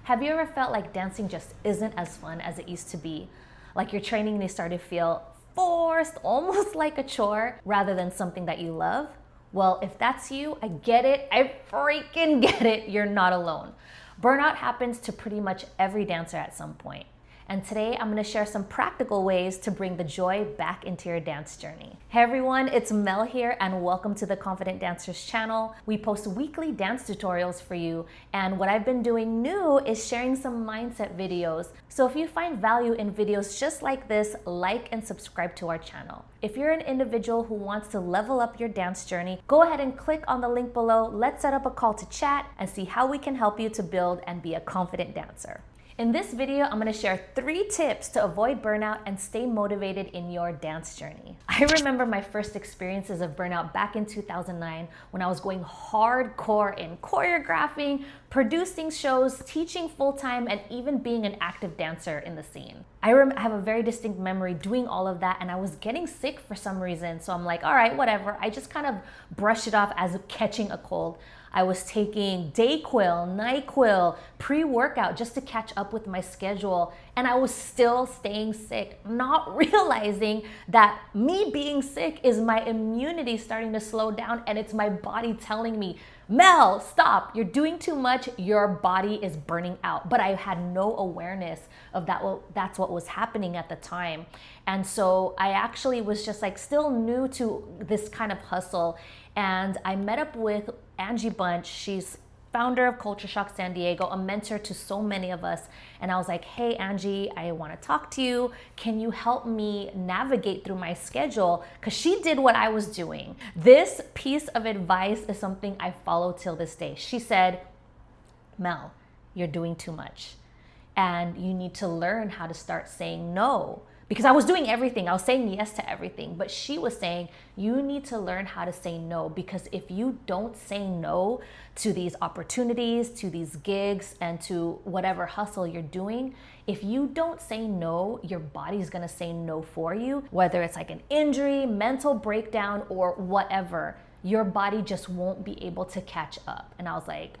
Have you ever felt like dancing just isn't as fun as it used to be? Like your training needs started to feel forced, almost like a chore, rather than something that you love? Well, if that's you, I get it. I freaking get it. You're not alone. Burnout happens to pretty much every dancer at some point. And today I'm gonna share some practical ways to bring the joy back into your dance journey. Hey everyone, it's Mel here and welcome to the Confident Dancers channel. We post weekly dance tutorials for you, and what I've been doing new is sharing some mindset videos. So if you find value in videos just like this, like and subscribe to our channel. If you're an individual who wants to level up your dance journey, go ahead and click on the link below. Let's set up a call to chat and see how we can help you to build and be a confident dancer. In this video, I'm gonna share 3 tips to avoid burnout and stay motivated in your dance journey. I remember my first experiences of burnout back in 2009 when I was going hardcore in choreographing, producing shows, teaching full-time, and even being an active dancer in the scene. I have a very distinct memory doing all of that, and I was getting sick for some reason. So I'm like, all right, whatever. I just kind of brushed it off as catching a cold. I was taking Dayquil, NyQuil, pre-workout just to catch up with my schedule, and I was still staying sick, not realizing that me being sick is my immunity starting to slow down, and it's my body telling me, Mel, stop, you're doing too much, your body is burning out. But I had no awareness of that. Well, that's what was happening at the time. And so I actually was just like still new to this kind of hustle. And I met up with Angie Bunch. She's founder of Culture Shock San Diego, a mentor to so many of us. And I was like, hey, Angie, I want to talk to you. Can you help me navigate through my schedule? Because she did what I was doing. This piece of advice is something I follow till this day. She said, Mel, you're doing too much. And you need to learn how to start saying no. Because I was doing everything, I was saying yes to everything, but she was saying, you need to learn how to say no, because if you don't say no to these opportunities, to these gigs, and to whatever hustle you're doing, if you don't say no, your body's gonna say no for you, whether it's like an injury, mental breakdown, or whatever, your body just won't be able to catch up. And I was like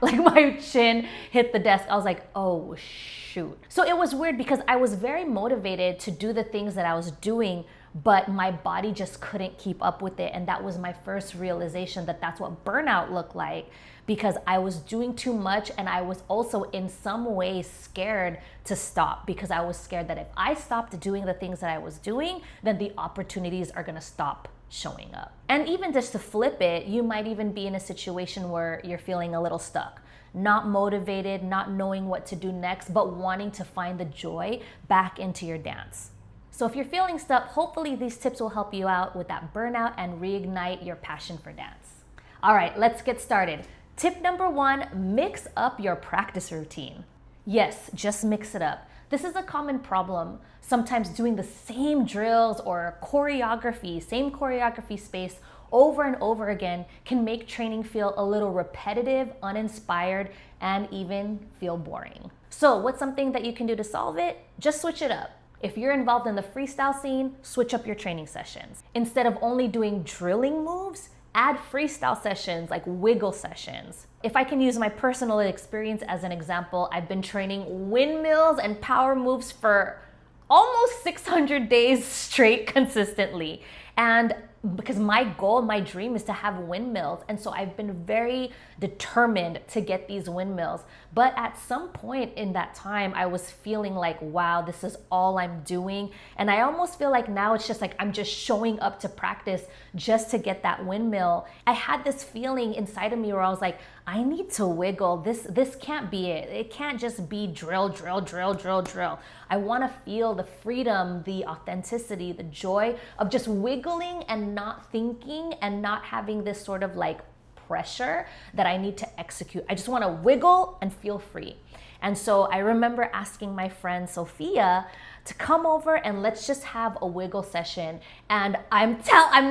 my chin hit the desk. I was like, oh shoot. So it was weird because I was very motivated to do the things that I was doing, but my body just couldn't keep up with it. And that was my first realization that that's what burnout looked like, because I was doing too much, and I was also in some way scared to stop, because I was scared that if I stopped doing the things that I was doing, then the opportunities are gonna stop showing up. And even just to flip it, you might even be in a situation where you're feeling a little stuck, not motivated, not knowing what to do next, but wanting to find the joy back into your dance. So if you're feeling stuck, hopefully these tips will help you out with that burnout and reignite your passion for dance. All right, let's get started. Tip number 1, mix up your practice routine. Yes, just mix it up. This is a common problem. Sometimes doing the same drills or same choreography space over and over again can make training feel a little repetitive, uninspired, and even feel boring. So what's something that you can do to solve it? Just switch it up. If you're involved in the freestyle scene, switch up your training sessions. Instead of only doing drilling moves, add freestyle sessions like wiggle sessions. If I can use my personal experience as an example, I've been training windmills and power moves for almost 600 days straight consistently. And because my goal, my dream is to have windmills. And so I've been very determined to get these windmills. But at some point in that time, I was feeling like, wow, this is all I'm doing. And I almost feel like now it's just like I'm just showing up to practice just to get that windmill. I had this feeling inside of me where I was like, I need to wiggle. This can't be it. It can't just be drill, drill, drill, drill, drill. I want to feel the freedom, the authenticity, the joy of just wiggling and not thinking and not having this sort of like pressure that I need to execute. I just want to wiggle and feel free. And so I remember asking my friend Sophia to come over and let's just have a wiggle session. And I'm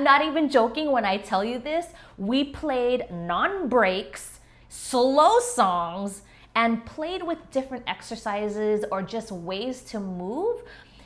not even joking when I tell you this. We played non-breaks, slow songs, and played with different exercises or just ways to move.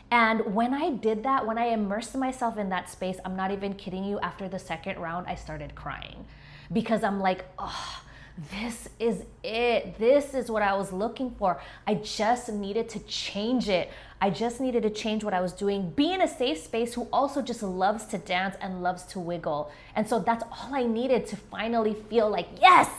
And when I did that, when I immersed myself in that space, I'm not even kidding you, after the second round, I started crying, because I'm like, oh, this is it. This is what I was looking for. I just needed to change it. I just needed to change what I was doing. Be in a safe space who also just loves to dance and loves to wiggle. And so that's all I needed to finally feel like, yes,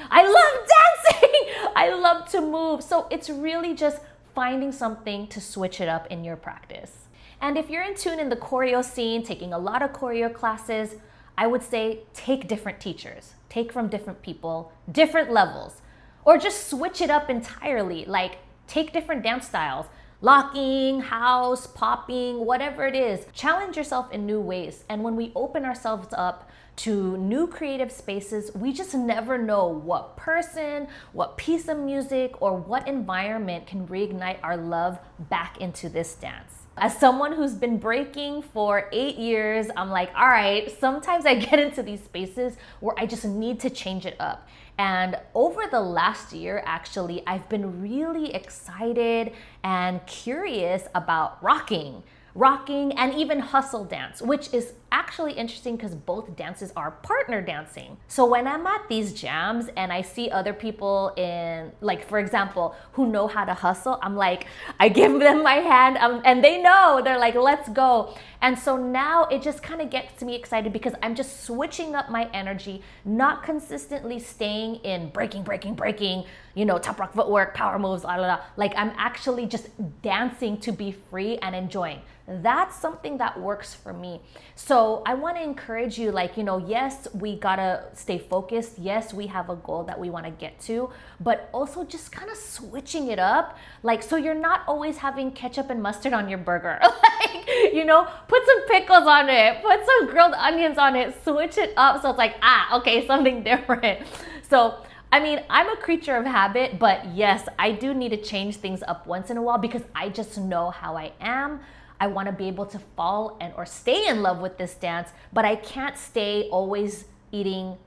I love dancing. I love to move. So it's really just finding something to switch it up in your practice. And if you're in tune in the choreo scene, taking a lot of choreo classes, I would say take different teachers, take from different people, different levels, or just switch it up entirely. Like take different dance styles, locking, house, popping, whatever it is. Challenge yourself in new ways. And when we open ourselves up to new creative spaces, we just never know what person, what piece of music, or what environment can reignite our love back into this dance. As someone who's been breaking for 8 years, I'm like, all right, sometimes I get into these spaces where I just need to change it up. And over the last year, actually, I've been really excited and curious about rocking, and even hustle dance, which is actually interesting because both dances are partner dancing. So when I'm at these jams and I see other people in, like, for example, who know how to hustle, I'm like, I give them my hand and they know, they're like, let's go. And so now it just kind of gets me excited because I'm just switching up my energy, not consistently staying in breaking, top rock footwork, power moves, blah, blah, blah. Like I'm actually just dancing to be free and enjoying. That's something that works for me. So I want to encourage you, yes, we gotta stay focused. Yes, we have a goal that we want to get to, but also just kind of switching it up. So you're not always having ketchup and mustard on your burger. Put some pickles on it, put some grilled onions on it, switch it up. So it's like, okay, something different. So I'm a creature of habit, but yes, I do need to change things up once in a while because I just know how I am. I want to be able to fall or stay in love with this dance, but I can't stay always eating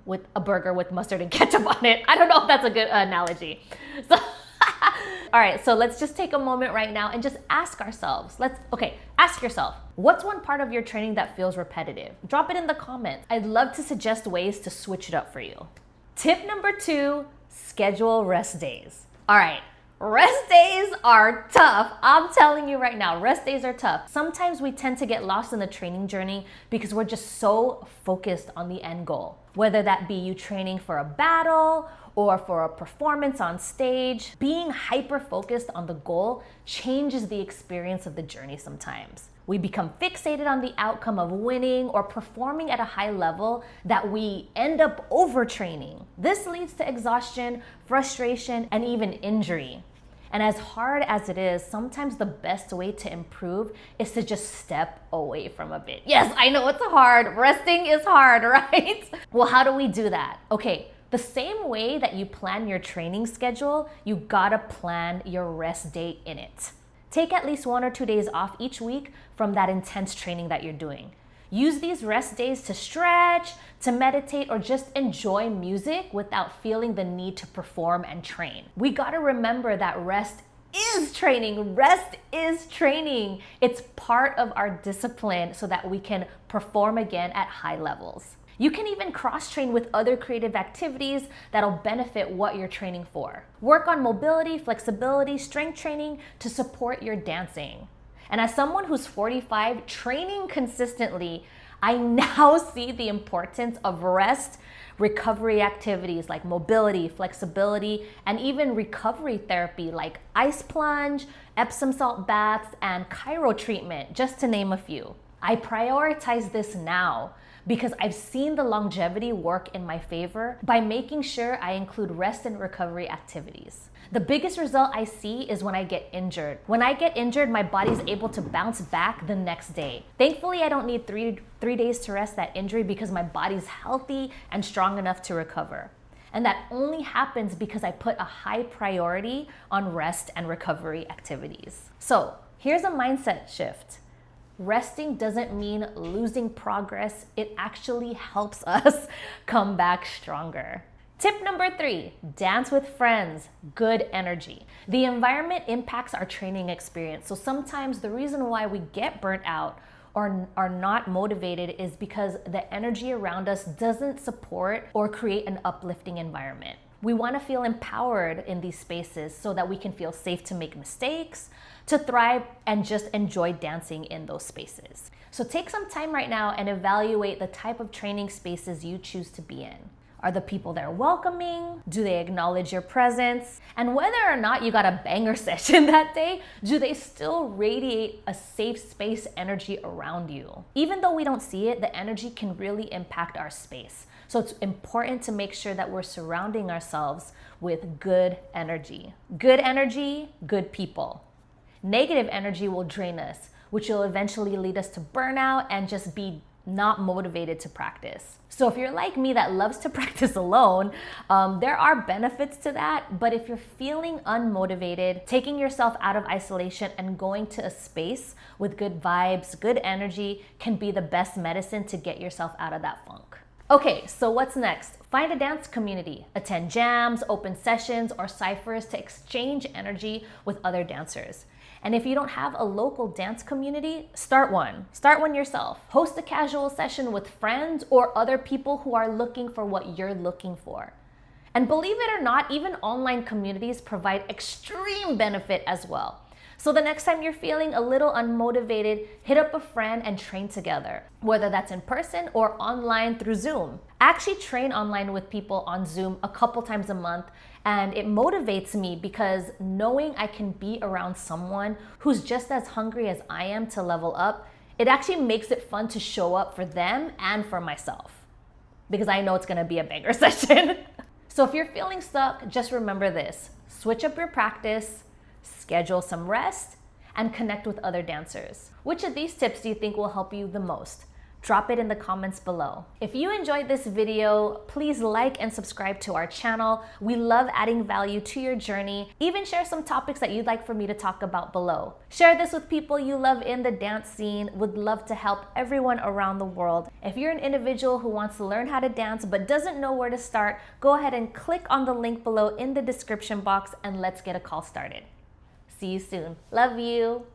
with a burger with mustard and ketchup on it. I don't know if that's a good analogy. So, all right, so let's just take a moment right now and just ask ourselves. Ask yourself, what's one part of your training that feels repetitive? Drop it in the comments. I'd love to suggest ways to switch it up for you. Tip number 2, schedule rest days. All right. Rest days are tough. I'm telling you right now, rest days are tough. Sometimes we tend to get lost in the training journey because we're just so focused on the end goal. Whether that be you training for a battle or for a performance on stage, being hyper-focused on the goal changes the experience of the journey sometimes. We become fixated on the outcome of winning or performing at a high level that we end up overtraining. This leads to exhaustion, frustration, and even injury. And as hard as it is, sometimes the best way to improve is to just step away from a bit. Yes, I know it's hard. Resting is hard, right? Well, how do we do that? Okay, the same way that you plan your training schedule, you gotta plan your rest day in it. Take at least 1 or 2 days off each week from that intense training that you're doing. Use these rest days to stretch, to meditate, or just enjoy music without feeling the need to perform and train. We gotta remember that rest is training. Rest is training. It's part of our discipline so that we can perform again at high levels. You can even cross-train with other creative activities that'll benefit what you're training for. Work on mobility, flexibility, strength training to support your dancing. And as someone who's 45, training consistently, I now see the importance of rest, recovery activities like mobility, flexibility, and even recovery therapy like ice plunge, Epsom salt baths, and chiro treatment, just to name a few. I prioritize this now because I've seen the longevity work in my favor by making sure I include rest and recovery activities. The biggest result I see is when I get injured. When I get injured, my body's able to bounce back the next day. Thankfully, I don't need three days to rest that injury because my body's healthy and strong enough to recover. And that only happens because I put a high priority on rest and recovery activities. So here's a mindset shift. Resting doesn't mean losing progress. It actually helps us come back stronger. Tip number 3, dance with friends, good energy. The environment impacts our training experience. So sometimes the reason why we get burnt out or are not motivated is because the energy around us doesn't support or create an uplifting environment. We want to feel empowered in these spaces so that we can feel safe to make mistakes, to thrive, and just enjoy dancing in those spaces. So take some time right now and evaluate the type of training spaces you choose to be in. Are the people there welcoming? Do they acknowledge your presence? And whether or not you got a banger session that day, do they still radiate a safe space energy around you? Even though we don't see it, the energy can really impact our space. So it's important to make sure that we're surrounding ourselves with good energy. Good energy, good people. Negative energy will drain us, which will eventually lead us to burnout and just be not motivated to practice. So if you're like me that loves to practice alone, there are benefits to that. But if you're feeling unmotivated, taking yourself out of isolation and going to a space with good vibes, good energy can be the best medicine to get yourself out of that funk. Okay, so what's next? Find a dance community. Attend jams, open sessions, or cyphers to exchange energy with other dancers. And if you don't have a local dance community, start one. Start one yourself. Host a casual session with friends or other people who are looking for what you're looking for. And believe it or not, even online communities provide extreme benefit as well. So the next time you're feeling a little unmotivated, hit up a friend and train together, whether that's in person or online through Zoom. I actually train online with people on Zoom a couple times a month, and it motivates me because knowing I can be around someone who's just as hungry as I am to level up, it actually makes it fun to show up for them and for myself, because I know it's gonna be a banger session. So if you're feeling stuck, just remember this: switch up your practice, schedule some rest, and connect with other dancers. Which of these tips do you think will help you the most? Drop it in the comments below. If you enjoyed this video, please like and subscribe to our channel. We love adding value to your journey. Even share some topics that you'd like for me to talk about below. Share this with people you love in the dance scene. Would love to help everyone around the world. If you're an individual who wants to learn how to dance but doesn't know where to start, go ahead and click on the link below in the description box and let's get a call started. See you soon. Love you.